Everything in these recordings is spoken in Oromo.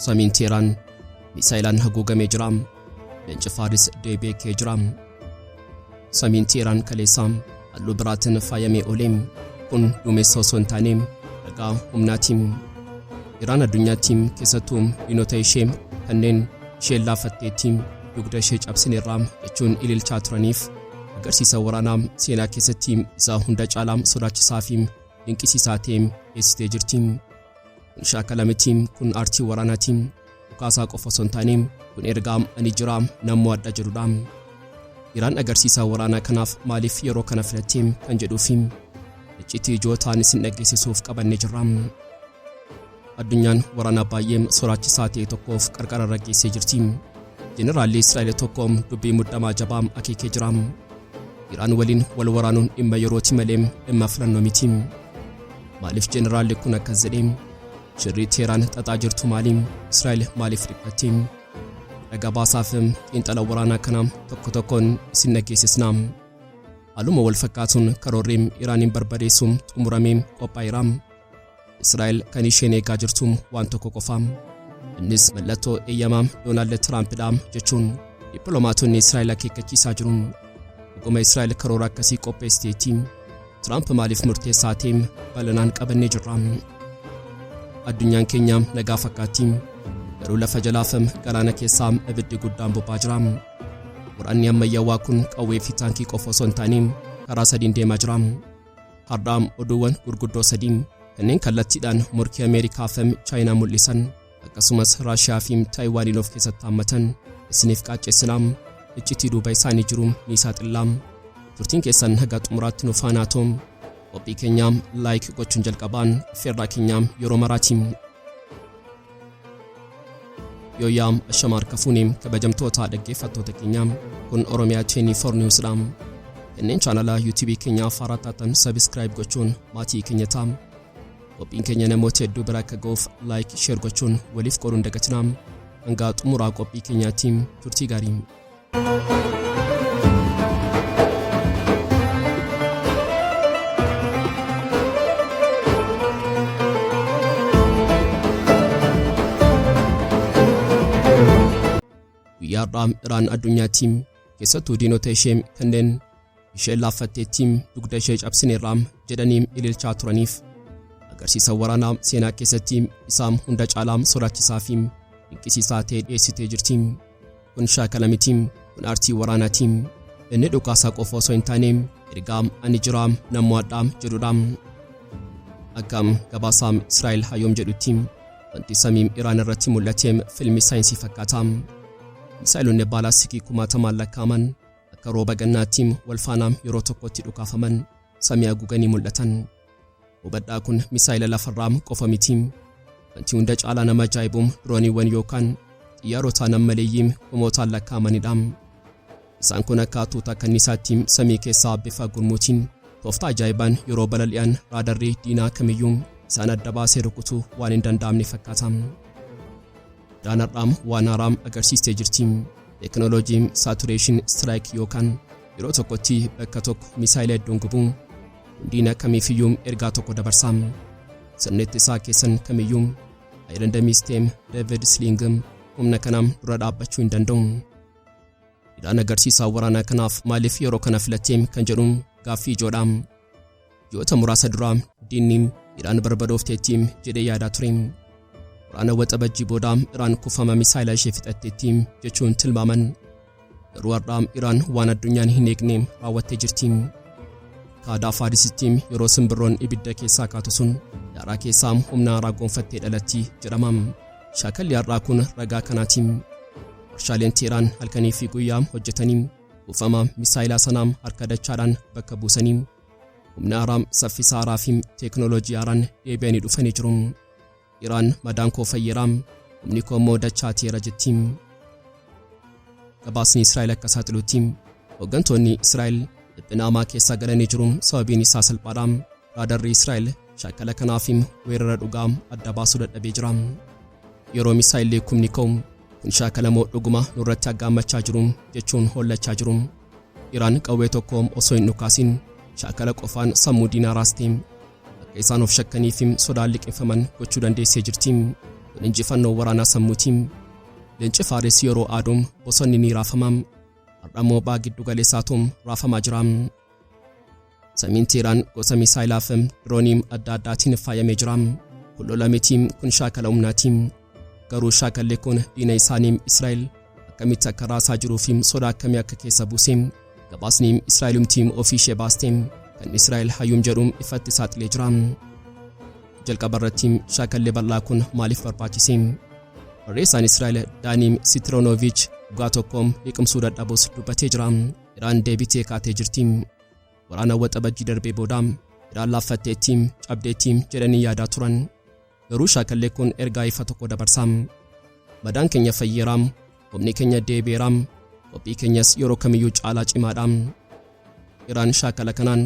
Samiin Teeraan Misaa'elaan haguugamee jira. Leenci Faaris deebi'ee ka'ee jira. Samiin Teeraan kaleessaa halluu biraatiin faayamee oolee kun duumessa osoo hin taane dhagaa humnaatiin. Iraan addunyaatti keessattuu diinota ishee kanneen ishee laafatteetti dugda ishee cabsineerraa jechuun ililchaa turaniif agarsiisa waraanaa seenaa keessatti isa hunda caalaa sodaachisaa fi dinqisiisaa ta'e dhiyeessitee jirti. Kun shaakala miti, kun aartii waraanaati. Dhokaasaa qofa osoo hin taane kun ergaa ani jira nammoo adda jedhudha. Iraan agarsiisa waraanaa kanaaf maaliif yeroo kana filatte kan jedhuufi iccitii ijootaan isin dhageessisuuf qabannee jirra. Addunyaan waraana baay'ee sodaachisaa ta'e tokkoof qarqara irra geessee jirti. Jeneraalli Israa'el tokko dubbii muddamaa Jabaa akeekee jira. Iraan waliin wal waraanuun dhimma yerooti malee dhimma filannoo miti. Maaliif jeneraalli kun akkas jedhe? Shirri Teeraan xaxaa jirtu maali? Israa'el maaliif dhiphatte? Dhagaa baasaaf xiinxala waraanaa kana tokko tokkoon isin dhageessisna. Haaluma wal fakkaatuun karoorri Iraaniin barbadeessuun xumuramee qophaa'eera. Israa'el kan isheen eegaa jirtu waan tokko qofa. Innis mallattoo eeyyamaa Doonaald Tiraampiidha jechuun dippiloomaatonni Israa'el akeekkachiisaa jiru. Dhuguma Israa'el karoora akkasii qopheessiteetti. Tiraamp maaliif murteessaa ta'e bal'inaan qabannee jirra. Addunyaan keenya nagaa fakkaatti. Garuu lafa jalaaf galaana keessaa ibiddi guddaan boba'aa jira. Waraanni ammayyaawaa kun qawwee fi taankii qofa osoo hin taane karaa sadiin deemaa jira. Har'a oduuwwan gurguddoo sadii kanneen kallattiidhaan morkii Ameerikaa fi Chaayinaa mul'isan akkasumas Raashiyaa fi Taayiwaaniin of keessatti hammatan isiniif qaacceessina. Iccitii duuba isaanii jiru ni saaxilla. Turtiin keessan haga xumuraatti nu faana ta'u. Qophii keenya laayik gochuun jalqabaan feerraa keenya yeroo maraati. Yooyaa ashamaar kafuuni kabajamtoota dhaggeeffattoota keenya kun Oromiyaa 24 Newsdha. Kanneen chaanala YouTube keenya Har'a taatan subscribe gochuun maatii keenya ta'a. Qophiin keenya namoota hedduu bira akka ga'uuf laayik share gochuun waliif qooduun dagatina. Hanga xumuraa qophii keenyaatti turtii gaarii. Har'a Iraan addunyaatti keessattuu diinota ishee kanneen ishee laafatteetti dugda ishee cabsineerraa jedhanii ililchaa turaniif agarsiisa waraanaa seenaa keessatti isaan hunda caalaa sodaachisaa fi dinqisiisaa ta'e dhiyeessitee jirti. Kun shaakala miti, kun aartii waraanaati. Inni dhokaasaa qofa osoo hin taane ergaa ani jira nammoo adda jedhudha. Akka gabaasaa Israa'el hayyoom jedhutti wanti samii Iraan irratti mul'ate filmii saayinsii fakkaata. Misaa'elonni baalaastikii kumaatamaan lakkaaman akka rooba gannaatti wal faana yeroo tokkotti dhukaafaman samii haguuganii mul'atan. Hubadhaa kun misaa'ela lafarraa qofa miti. Wanti hunda caalaa nama ajaa'ibu dirooniiwwan yookaan xiyyaarota nammaleeyyii kumootaan lakkaamanidha. Isaan kun akka tuuta kanniisaatti samii keessaa bifa gurmuutiin tooftaa ajaa'ibaan yeroo balali'an raadarrii diinaa kamiyyuu isaan adda baasee rukutuu waan hin danda'amne fakkaata. Daanarraam waan haaraa agarsiistee jirti. Teknooloojiin saturation strike yookaan yeroo tokkotti bakka tokko misaa'ela hedduun gubuu diina kamiifiyyuu ergaa tokko dabarsa. Sirneetti isaa keessan kamiyyuu ayirandamiisteem David Slingam humna kanaan dura dhaabbachuu hin danda'u. Iraan agarsiisaa waraanaa kanaaf maaliif yeroo kana filatte kan jedhu gaaffii ijoodha. Ji'oota muraasa dura diinni Iraan barbadoofteetti jedhee yaadaa ture. Waraana waxabajjii booda Iraan kuufama misaa'ela ishee fixatteetti jechuun tilmaaman. Garuu har'a Iraan waan addunyaan hin eegne raawwattee jirti. Kaadaa Faarisitti yeroo simbirroon ibidda keessaa kaatu sun daaraa keessaa humna haaraa gonfattee dhalatti jedhama. Shaakalli har'aa kun ragaa kanaati. Warshaaleen Teeraan halkanii fi guyyaa hojjetanii kuufama misaa'elaa sanaa harka dachaadhaan bakka buusanii humna haaraa saffisa haaraa fi teknooloojii haaraan deebi'anii dhufanii jiru. Iraan madaan koo fayyeeraam humni koo immoo dachaateera jetti. Gabaasni Israa'el akka saaxiluutti hooggantoonni Israa'el dhiphina hamaa keessa galanii jiru. Sababiin isaa salphaadha. Raadarri Israa'el shaakala kanaaf weerara dhugaa adda baasuu dadhabee jira. Yeroo misaa'elli kumni ka'u kun shaakala moo dhuguma nurratti aggaamachaa jiru jechuun hollachaa jiru. Iraan qawwee tokko osoo hin dhukaasin shaakala qofaan sammuu diinaa raastee isaan of shakkanii fi sodaan liqinfaman gochuu dandeessee jirti. kun injifannoo waraanaa sammuutiin leenci faares yeroo aadum bosonni ni raafamam har'a moobaa giddu-galeessaatuun raafamaa jira. Samiin Iraan gosa misaa'elaa fi diroonii adda addaatiin faayamee jira. Kun lola mitiim kun shaakala humnaatiin garuu shaakalli kun diina isaanii Israa'el akkamitti akka raasaa jiruu fi sodaa akkamii akka keessa buusee gabaasni Israa'elumtiin ofii ishee Baaste kan Israa'el hayyuum jedhuun ifatti saaxilee jira. Jalqaba irratti shaakalli bal'aa kun maaliif barbaachise? Barreessaan Israa'el Daaniim Sitiroonoviich dhugaa tokkoom liqimsuu dadhabus dubbatee jira. Iraan deebitee kaatee jirti. Waraana waxabajjii darbee booda Iraan laaffatteetti cabdeetti jedhanii yaadaa turan. Garuu shaakalli kun ergaa ifa tokko dabarsa. Madaan keenya fayyeera, humni keenya deebi'eera, qophii keenyas yeroo kamiyyuu caalaa cimaadha. Iraan shaakala kanaan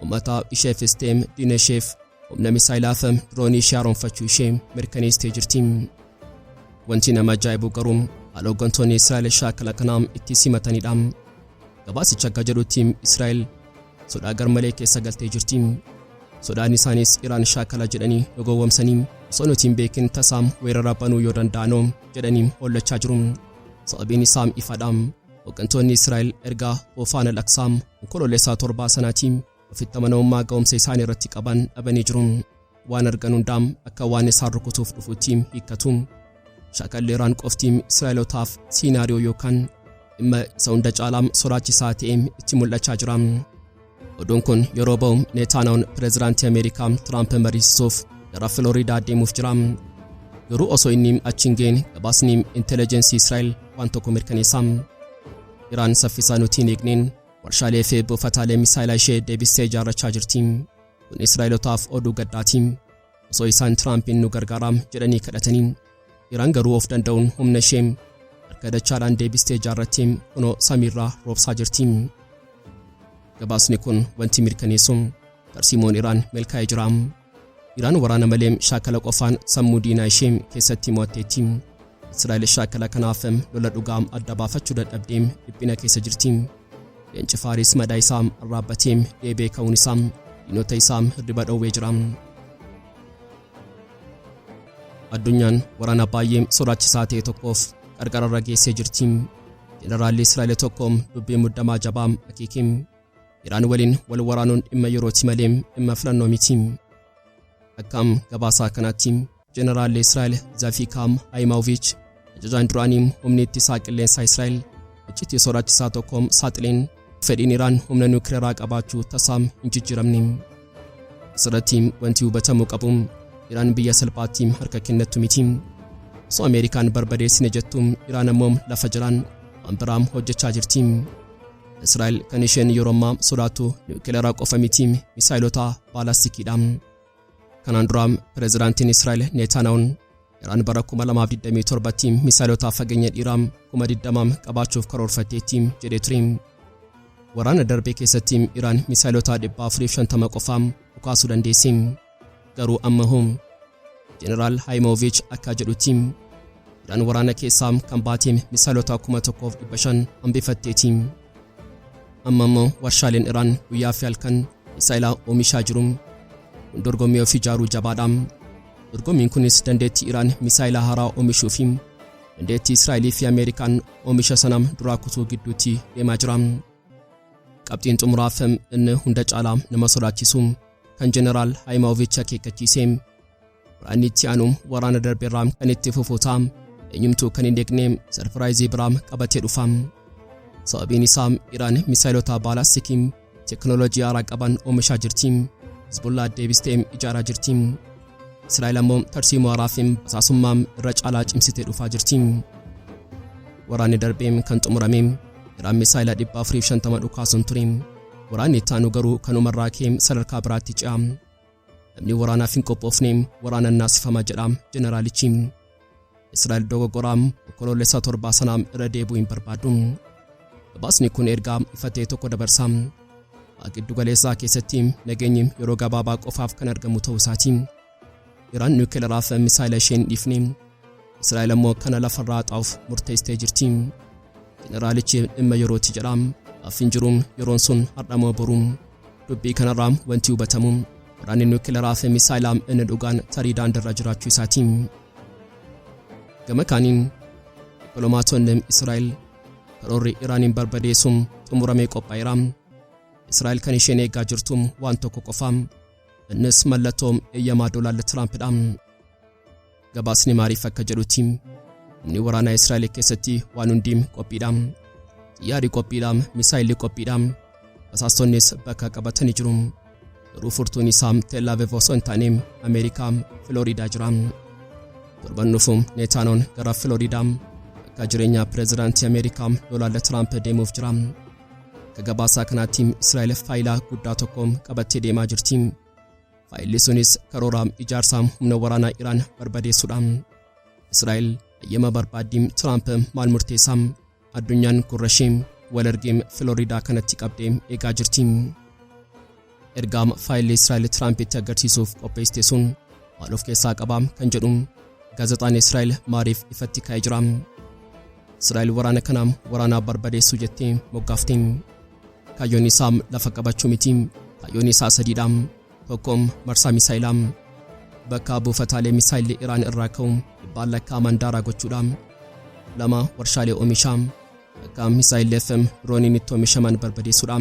uummata isheefis ta'e diina isheef humna misaa'elaa fi diroonii ishee haaromfachuu ishee mirkaneessitee jirti. Wanti nama ajaa'ibu garuu haala hooggantoonni Israa'el shaakala kanaan itti simatanidha. Gabaasicha akka jedhutti Israa'el sodaa garmalee keessa galtee jirti. Sodaan isaanis Iraan shaakala jedhanii gowwoomsanii osoo nuti hin beekin tasaam weerara banuu yoo danda'anoo jedhanii hollachaa jiru. Sababiin isaa ifadha. Hooggantoonni Israa'el erga Ofaana Laqsaam onkololeessaa 7 sanaatiin ofitti amanamummaa ga'umsa isaan irratti qaban dhabanii jiru. Waan argan hundaam akka waan isaan rukutuuf dhufuutti hiikkatu. Shaakalli Iraan qofti Israa'elotaaf siinaariyoo yookaan dhimma isa hunda caalaam sodaachisaa ta'e itti mul'achaa jira. Oduun kun yeroo ba'u Neetaanyahuun pireezidaantii Ameerikaa Tiraamp mariisisuuf gara Filooriidaa deemuuf jira. Garuu osoo inni achi hin geenye gabaasni inteleejensii Israa'el waan tokko mirkaneessa. Iraan saffisaa nuti hin eegneen warshaalee fi buufataalee misaa'elaa ishee deebistee ijaarrachaa jirti. Kun Israa'elotaaf oduu gaddaati. Osoo isaan Tiraampiin nu gargaara jedhanii kadhatanii Iraan garuu of danda'uun humna ishee harka dachaadhaan deebistee ijaarrattee kunoo samiirraa roobsaa jirti. Gabaasni kun wanti mirkaneessu tarsiimoon Iraan milkaa'ee jira. Iraan waraana malee shaakala qofaan sammuu diinaa ishee keessatti mo'atteetti. Israa'el shaakala kanaaf lola dhugaa adda baafachuu dadhabdee dhiphina keessa jirti. Leenci faaris madaa isaa arraabbatee deebi'ee ka'uun isaa diinota isaa hirriba dhowwee jira. Addunyaan waraana baay'ee sodaachisaa ta'e tokkoof qarqararra geessee jirti. Jeneraalli Israa'el tokko dubbii muddamaa Jabaa akeekee Iraan waliin wal waraanuun dhimma yerooti malee dhimma filannoo miti. Akkam gabaasaa kanaatti Jeneraalli Israa'el Zaafiikaam Haayimaawoviich ajajaan duraanii humni ittisaa qilleensaa Israa'el iccitii sodaachisaa tokkoom saaxileen fedhiin Iraan humna nuukileeraa qabaachuu tasaam hin jijjiiramne. Asirratti wanti hubatamuu qabu Iraan biyya salphaatti harka kennattu miti. Osoo Ameerikaan barbadeessine jettu Iraan ammoo lafa jiraan waan biraam hojjechaa jirti. Israa'el kan isheen yeroo ammaa sodaatu nuukileeraa qofa miti misaa'elota baalastikiidha. Kanaan dura pireezidaantiin Israa'el Neetaanyahuun Iraan bara 2027tti misaa'elota fageenya dhiiraa 20 qabaachuuf karoorfatteetti jedhee ture. Waraana darbee keessatti Iraan misaa'elota 450 qofaa dhukaasuu dandeesse. Garuu amma Jeneraal Haayimaawoviich akka jedhutti Iraan waraana keessaa kan baatee misaa'elota 1500 hambifatteetti. Amma immoo warshaaleen Iraan guyyaa fi halkan misaa'ela oomishaa jiru. Dorgommii ofii ijaaruu jabaadha. Dorgommiin kunis dandeettii Iraan misaa'ela haaraa oomishuu fi dandeettii Israa'elii fi Ameerikaan oomisha sanam duraa kutuu gidduutti deemaa jira. Qabxiin xumuraaf inni hunda caalaa nama sodaachisu kan Jeneraal Haayimaawoviich akeekkachiise waraanni itti aanu waraana darbeerraa kan itti fufuutaa eenyumtuu kan hin eegne sarpiraayizii biraa qabatee dhufa. Sababiin isaa Iraan misaa'elota baalaastikii teknooloojii haaraa qaban oomishaa jirti. Hizbullaa deebistee ijaaraa jirti. Israa'el ammoo tarsiimoo haaraa fi basaasummaa irra caalaa cimsitee dhufaa jirti. Waraanni darbee kan xumurame Iraan misaa'ela 450 dhukaasuun ture. Waraanni itti aanu garuu kanumarraa ka'ee sadarkaa biraatti ce'a. Namni waraanaaf hin qophoofne waraana naasifama jedha jeneraalichi. Israa'el dogoggoraa onkololeessaa 7 sanaa irra deebi'uu hin barbaadu. Gabaasni kun ergaa ifatee tokko dabarsa. Giddu-galeessaa keessatti nageenyi yeroo gabaabaa qofaaf kan argamu ta'uu isaati. Iraan nuukileeraa fi misaa'ela isheen dhiifne Israa'el ammoo kana lafarraa xaa'uuf murteessitee jirti. Jeneraalichi dhimma yerootti jedha. Afin jiruun yeroon sun har'a moo boru. Dubbii kanarraa wanti hubatamu waraanni nuukileeraa fi misaa'elaa inni dhugaan tarii daandirra jiraachuu isaati. Gama kaaniin dippiloomaatonni Israa'el karoorri Iraaniin barbadeessuun xumuramee qophaa'eera. Israa'el kan isheen eegaa jirtu waan tokko qofa, innis mallattoo eeyyamaa Doonaald Tiraampiidha. Gabaasni Maaliif akka jedhutti humni waraanaa Israa'el keessatti waan hundi qophiidha. Xiyyaarri qophiidha, misaa'elli qophiidha, basaastonnis bakka qabatanii jiru. Garuu furtuun isaa Teel Aviv osoo hin taane Ameerikaa Filooriidaa jira. Torban dhufu Neetaanoon gara Filooriidaa bakka jireenyaa pireezidaantii Ameerikaa Doonaald Tiraamp deemuuf jira. Akka gabaasaa kanaatti Israa'el faayilaa guddaa tokko qabattee deemaa jirti. Faayilli sunis karoora ijaarsa humna waraanaa Iraan barbadeessuudha. Israa'el ayyama barbaaddiin Tiraamp maal murteessaa? Addunyaan gurrashee wal argee Filooriidaa kanatti qabdee eegaa jirti. Ergaam faayilli Israa'el Tiraampitti agarsiisuuf qopheessite sun maal of keessaa qaba kan jedhu gaazexaan Israa'el Maaliif ifatti ka'ee jira. Israa'el waraana kana waraanaa barbadeessuu jettee moggaafte. Kaayyoon isaa lafa qabachuu miti. Kaayyoon isaa sadiidha. Tokko marsaa misaa'elaa bakka buufataalee misaa'elli Iraan irraa ka'u dhibbaan lakkaa'aman daaraa gochuudha. Lama warshaalee oomishaa bakka misaa'elli Dirooniin itti oomishaman barbadeessuudha.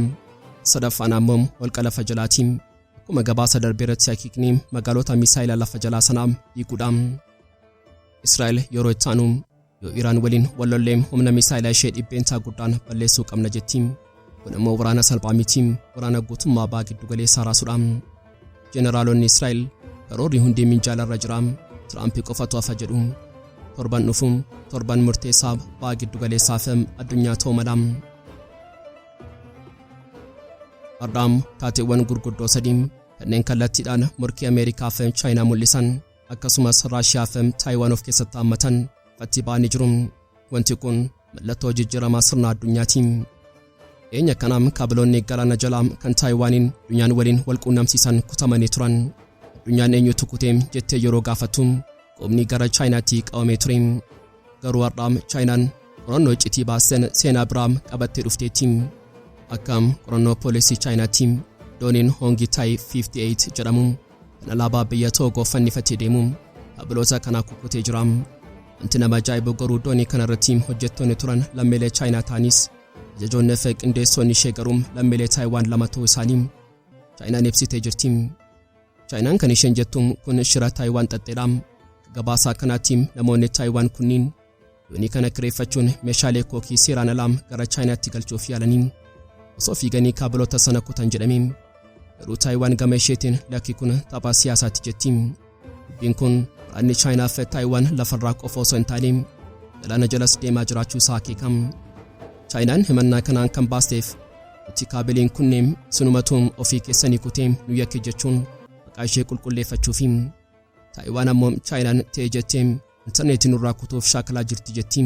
Sadaffaan ammoo holqa lafa jalaatiin akkuma gabaasa darbeeratti hakiikni magaalota misaa'ela lafa jalaa sanaa hiikuudha. Israa'el yeroo itti aanu yoo Iraan waliin wallollee humna misaa'elaa ishee dhibbeentaa guddaan balleessuu qabna jetti. Kun immoo waraana salphaa miti, waraana guutummaa Baha Giddu-galeessaa raasuudha. Jeneraalonni Israa'el karoorri hundi minjaalarra jira, Tiraamp qofatu hafa jedhu. Torban dhufu torban murteessaa Baha Giddu-galeessaa fi addunyaa ta'uu mala. Har'a taateewwan gurguddoo sadii kanneen kallattiidhaan morkii Ameerikaa fi Chaayinaa mul'isan akkasumas Raashiyaa fi Taayiwaan of keessatti hammatan fatti ba'anii jiru. Wanti kun mallattoo jijjiiramaa sirna addunyaati. Eenya kanaan kaabiloonni galaana jalaa kan Taayiwaaniin addunyaan waliin wal quunnamsiisan kutamanii turan. Addunyaan eenyutu kutee jettee yeroo gaafattu qoomni gara Chaayinaatti qabamee ture. Garuu har'a Chaayinaan qorannoo iccitii Baasteen seenaa biraa qabattee dhufteetti. Akkam qorannoo poolisii Chaayinaatti dooniin Hongi Tai 58 jedhamu kan alaabaa biyya Toogoo fannifatee deemu kaabiloota kanaa kukkutee jira. Wanti nama ajaa'ibu garuu doonii kanarratti hojjettoonni turan lammiilee Chaayinaa ta'anis ajajoonni fi qindeessonni ishee garuu lammiilee Taayiwaan lama ta'uu isaanii Chaayinaan ibsitee jirti. Chaayinaan kan isheen jettu kun shira Taayiwaan xaxxeedha. Gabaasaa kanaatti namoonni Taayiwaan kunniin doonii kana kireeffachuun meeshaalee kookii seeraan alaa gara Chaayinaatti galchuuf yaalanii osoo fiiganii kaabiloota sana kutan jedhame. Garuu Taayiwaan gama isheetiin lakki kun tapha siyaasaatti jetti. Dubbiin kun waraanni Chaayinaa fi Taayiwaan lafarraa qofa osoo hin taane galaana jalas deemaa jiraachuu isaa akeekam. Chaayinaan himannaa kanaan kan baasteef nuti kaabiliin kunneen sinumatuun ofii keessanii kutee nu yakke jechuun maqaa ishee qulqulleeffachuufi. Taayiwaan ammoo Chaayinaan ta'e jettee intarneetii nurraa kutuuf shaakalaa jirti jetti.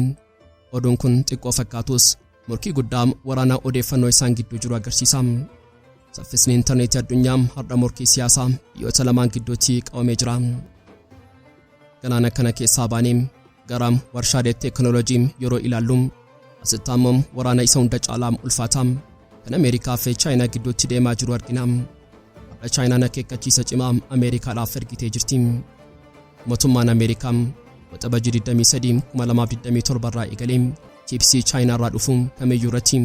Oduun kun xiqqoo fakkaatus morkii guddaa waraanaa odeeffannoo isaan gidduu jiru agarsiisa. Saffisni intarneetii addunyaa har'a morkii siyaasaa biyyoota lamaan gidduutti qabamee jira. Galaana kana keessaa baanee gara warshaalee teekinooloojii yeroo ilaallu asitti ammoo waraana isa hunda caalaa ulfaataa kan Ameerikaa fi Chaayinaa gidduutti deemaa jiru argina. Har'a Chaayinaan akeekkachiisa cimaa Ameerikaadhaaf ergitee jirti. Mootummaan Ameerikaa waxabajii 23 2027 irraa eegalee chiipsii Chaayinaa irraa dhufu kamiyyuu irratti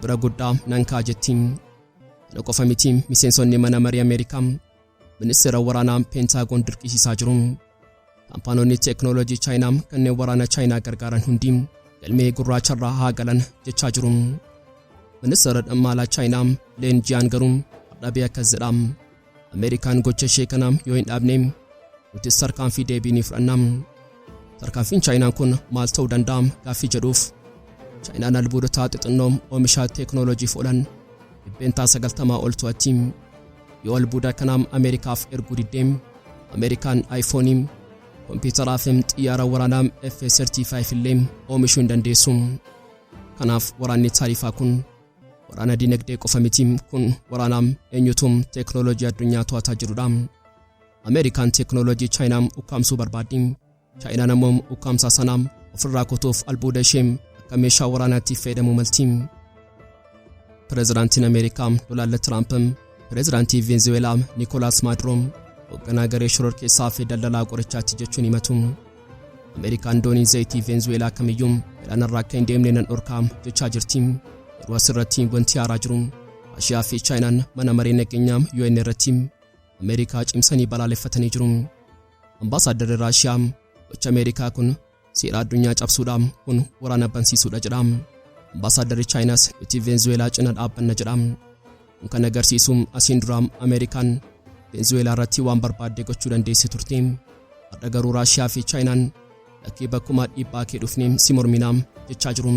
bira guddaa nan kaa'a jetti. Kana qofa miti miseensonni mana marii Ameerikaa ministeera waraanaa Peentaagoon dirqisiisaa jiru. Kaampaanoonni teekinooloojii Chaayinaa kanneen waraana Chaayinaa gargaaran hundi galmee gurraacharraa haa galan jechaa jiru. Ministeera dhammaalaa Chaayinaa Leen Jiyaan garuu har'a akkas jedha. Ameerikaan gocha ishee kana yoo hin dhaabne nuti tarkaanfii deebii ni fudhanna. Tarkaanfiin Chaayinaa kun maal ta'uu danda'a gaaffii jedhuuf Chaayinaan albuudota xixinnoo oomisha teekinooloojiif oolan dhibbeentaa 90 ol to'atti. Yoo albuuda kanaa Ameerikaaf erguu diddeem Ameerikaan iPhoneii kompiitaraa fi xiyyaara waraanaa F-35 illee oomishuu hin dandeessu. Kanaaf waraanni taarifaa kun waraana dinagdee qofa miti, kun waraana eenyutum teekinooloojii addunyaa to'ataa jirudha. Ameerikaan teekinooloojii Chaayinaa ukkaamsuu barbaaddi. Chaayinaan ammoo ukkaamsaa sana ofirraa kutuuf albuuda ishee akka meeshaa waraanaatti fayyadamuu malti. Pireezidaantiin Ameerikaa Doonaald Tiraamp pireezidaantii Ameerikaan doonii zayitii Venezuelaa kamiyyuu midhaanirraa akka hin deemne nan dhorkaa jechaa jirti. Yeroo asirratti wanti haaraa jiru Raashiyaa fi Chaayinaan mana maree nageenyaa UN irratti Ameerikaa cimsanii balaaleffatanii jiru. Ambaasaaddarri Raashiyaa gocha Ameerikaa kun seera addunyaa cabsuudhaan kun waraana bansiisuudha jedha. Ambaasaaddarri Chaayinaas nuti Venezuelaa cina dhaabbanna jedha. Kun kan agarsiisu asiin dura Ameerikaan Venezuelaa irratti waan barbaadde gochuu dandeessi turte. Har'a garuu Raashiyaa fi Chaayinaan lakkii bakkuma dhiibbaa kee dhufne si morminaa jechaa jiru.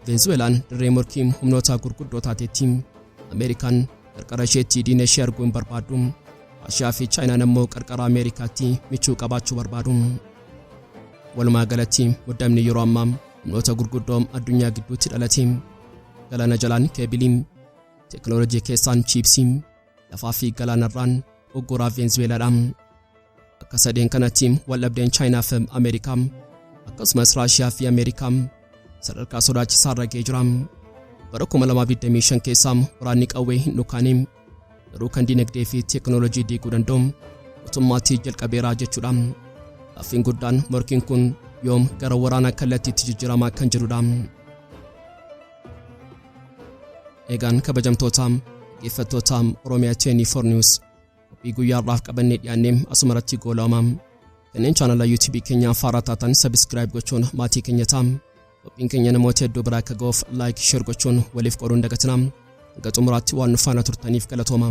Venezuelaan dirree morkii humnoota gurguddoo taateetti. Ameerikaan qarqara isheetti diina ishee arguu hin barbaadu. Raashiyaa fi Chaayinaan ammoo qarqara Ameerikaatti michuu qabaachuu barbaadu. Walumaa galatti muddamni yeroo ammaa humnoota gurguddoo addunyaa gidduutti dhalate. Galaana jalaan keebiliin, teknoolojii keessaan chiipsii, lafaa fi galaanarraan oggoraa Venezuelaadha. Akka sadeen kanatti waldhabdeen Chaayinaa fi Ameerikaa akkasumas Raashiyaa fi Ameerikaa sadarkaa sodaachisaa irra ga'ee jira. Bara 2025 keessa waraanni qawwee hin dhukaane garuu kan dinagdee fi teknoolojii diiguu danda'u mootummaatti jalqabeeraa jechuudha. Gaaffiin guddaan morkiin kun yoom gara waraana kallattiitti jijjiiramaa kan jedhudha. Egaan kabajamtoota dhaggeeffattoota Oromia 24 News qophii guyyaarraaf qabannee dhiyaannee asumarratti goolama. Kanneen chaanala YouTube keenya faaraa taatan subscribe gochuun maatii keenya ta'aa. Qophiin keenya namoota hedduu biraa akka ga'uuf like share gochuun waliif qooduun dagatinaa. Hanga xumuraatti waan nu faana turtaniif galatooma.